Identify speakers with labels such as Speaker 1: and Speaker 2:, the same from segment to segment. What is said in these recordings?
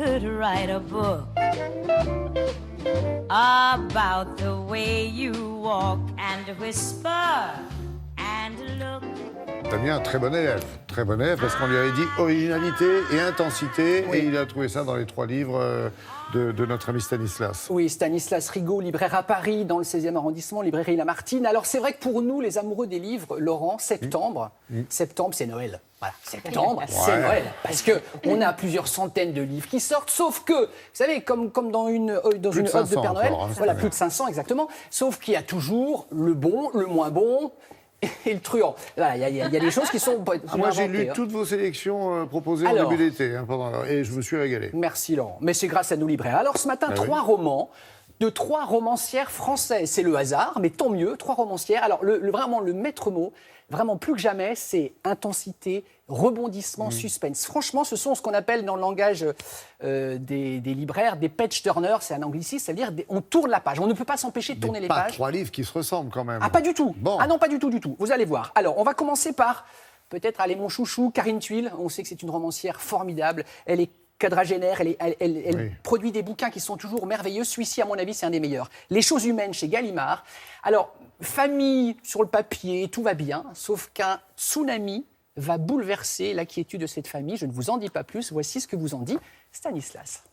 Speaker 1: could write a book about the way you walk and whisper and look.
Speaker 2: T'as mis un très bon élève parce qu'on lui avait dit originalité et intensité, oui. Et il a trouvé ça dans les 3 livres de notre ami Stanislas.
Speaker 3: Oui, Stanislas Rigaud, libraire à Paris, dans le 16e arrondissement, librairie Lamartine. Alors c'est vrai que pour nous, les amoureux des livres, Laurent, septembre, c'est Noël. Voilà, septembre, c'est Noël. Parce qu'on a plusieurs centaines de livres qui sortent, sauf que, vous savez, comme dans une ode de Père Noël, voilà, plus de 500 exactement, sauf qu'il y a toujours le bon, le moins bon, et le truand. Voilà, il y a des choses qui sont...
Speaker 2: Moi, j'ai lu toutes vos sélections proposées en début d'été, et je me suis régalé.
Speaker 3: Merci, Laurent. Mais c'est grâce à nos libraires. Alors, ce matin, 3 romans de 3 romancières françaises. C'est le hasard, mais tant mieux, 3 romancières. Alors, vraiment, le maître mot, vraiment plus que jamais, c'est intensité, rebondissement, suspense. Franchement, ce sont ce qu'on appelle dans le langage des libraires des page-turners, c'est un anglicisme, c'est-à-dire on tourne la page. On ne peut pas s'empêcher de tourner les pages.
Speaker 2: Pas 3 livres qui se ressemblent quand même.
Speaker 3: Ah, pas du tout.
Speaker 2: Bon.
Speaker 3: Ah non, pas du tout. Vous allez voir. Alors, on va commencer par, peut-être, allez, mon chouchou, Karine Thuil. On sait que c'est une romancière formidable. Elle est quadragénaire, elle produit des bouquins qui sont toujours merveilleux. Celui-ci, à mon avis, c'est un des meilleurs. Les choses humaines chez Gallimard. Alors, famille sur le papier, tout va bien, sauf qu'un tsunami va bouleverser la quiétude de cette famille. Je ne vous en dis pas plus. Voici ce que vous en dit Stanislas.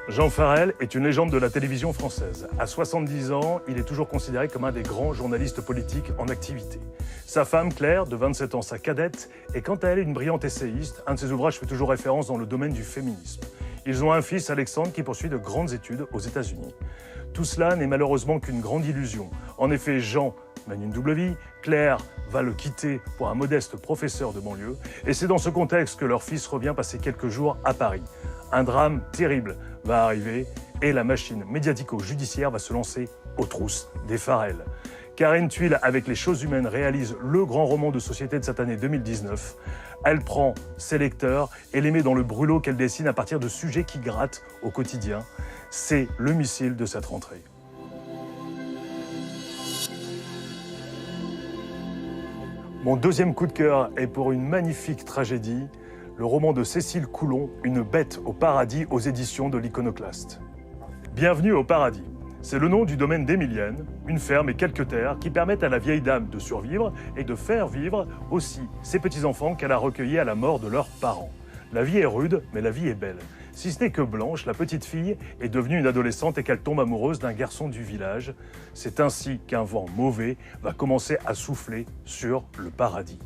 Speaker 4: Jean Farel est une légende de la télévision française. À 70 ans, il est toujours considéré comme un des grands journalistes politiques en activité. Sa femme, Claire, de 27 ans, sa cadette, est quant à elle une brillante essayiste. Un de ses ouvrages fait toujours référence dans le domaine du féminisme. Ils ont un fils, Alexandre, qui poursuit de grandes études aux États-Unis. Tout cela n'est malheureusement qu'une grande illusion. En effet, Jean mène une double vie, Claire va le quitter pour un modeste professeur de banlieue, et c'est dans ce contexte que leur fils revient passer quelques jours à Paris. Un drame terrible va arriver et la machine médiatico-judiciaire va se lancer aux trousses des Farel. Karine Thuil, avec Les choses humaines, réalise le grand roman de société de cette année 2019. Elle prend ses lecteurs et les met dans le brûlot qu'elle dessine à partir de sujets qui grattent au quotidien. C'est le missile de cette rentrée. Mon deuxième coup de cœur est pour une magnifique tragédie, le roman de Cécile Coulon, Une bête au paradis, aux éditions de l'Iconoclaste. Bienvenue au paradis. C'est le nom du domaine d'Émilienne, une ferme et quelques terres qui permettent à la vieille dame de survivre et de faire vivre aussi ses petits-enfants qu'elle a recueillis à la mort de leurs parents. La vie est rude, mais la vie est belle. Si ce n'est que Blanche, la petite fille, est devenue une adolescente et qu'elle tombe amoureuse d'un garçon du village. C'est ainsi qu'un vent mauvais va commencer à souffler sur le paradis.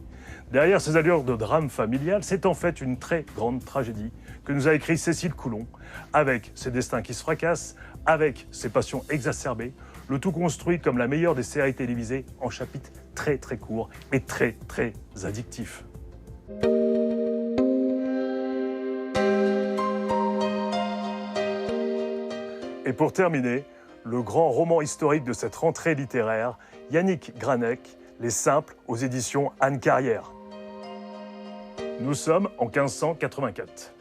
Speaker 4: Derrière ces allures de drame familial, c'est en fait une très grande tragédie que nous a écrit Cécile Coulon, avec ses destins qui se fracassent, avec ses passions exacerbées, le tout construit comme la meilleure des séries télévisées en chapitres très très courts et très très addictifs. Et pour terminer, le grand roman historique de cette rentrée littéraire, Yannick Granec, Les Simples, aux éditions Anne Carrière. Nous sommes en 1584.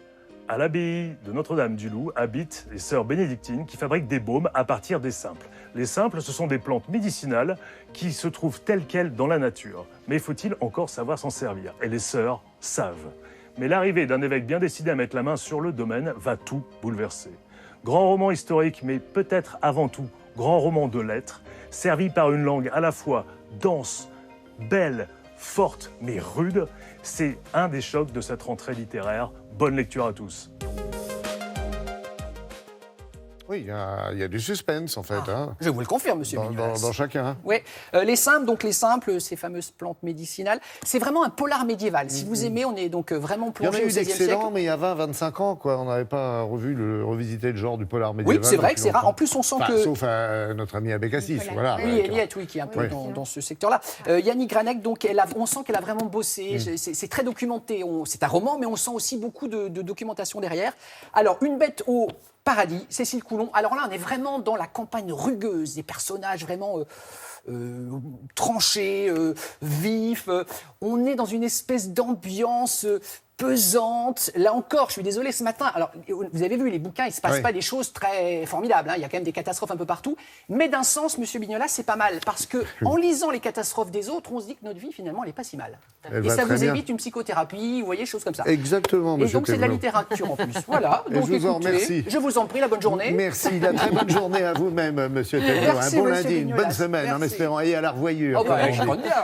Speaker 4: À l'abbaye de Notre-Dame-du-Loup habitent les sœurs bénédictines qui fabriquent des baumes à partir des simples. Les simples, ce sont des plantes médicinales qui se trouvent telles quelles dans la nature. Mais faut-il encore savoir s'en servir? Et les sœurs savent. Mais l'arrivée d'un évêque bien décidé à mettre la main sur le domaine va tout bouleverser. Grand roman historique, mais peut-être avant tout grand roman de lettres, servi par une langue à la fois dense, belle, forte, mais rude, c'est un des chocs de cette rentrée littéraire. Bonne lecture à tous.
Speaker 2: Oui, il y a du suspense, en fait.
Speaker 3: Je vous le confirme, monsieur Mignolas.
Speaker 2: Dans chacun.
Speaker 3: Oui. Les simples, ces fameuses plantes médicinales, c'est vraiment un polar médiéval. Si vous aimez, on est donc vraiment plongé au XVIe siècle.
Speaker 2: Il y en a eu d'excellents, mais il y a 20-25 ans, quoi. On n'avait pas revisité le genre du polar médiéval.
Speaker 3: Oui, c'est vrai que c'est rare. En plus, on sent que...
Speaker 2: Sauf notre ami Abécassis, voilà.
Speaker 3: Oui, Eliette, oui, qui est un peu dans ce secteur-là. Yannick Granec, donc, on sent qu'elle a vraiment bossé. C'est très documenté. C'est un roman, mais on sent aussi beaucoup de documentation derrière. Alors, Une bête au paradis, Cécile Coulon. Alors là, on est vraiment dans la campagne rugueuse, des personnages vraiment tranché, vif. On est dans une espèce d'ambiance pesante. Là encore, je suis désolé, ce matin, alors vous avez vu, les bouquins, il ne se passe pas des choses très formidables, hein. Il y a quand même des catastrophes un peu partout, mais d'un sens, Monsieur Bignola, c'est pas mal, parce que en lisant les catastrophes des autres, on se dit que notre vie, finalement, elle n'est pas si mal. Et ça vous évite une psychothérapie, vous voyez, choses comme ça.
Speaker 2: Exactement,
Speaker 3: Monsieur. Et donc, c'est de la littérature en plus. Voilà, donc
Speaker 2: je vous en remercie.
Speaker 3: Je vous en prie, la bonne journée.
Speaker 2: Merci, la très bonne journée à vous-même, Monsieur Thévenot. Un bon lundi, une bonne semaine, en espérant, et à la revoyure.
Speaker 3: Oh bah, je compte bien.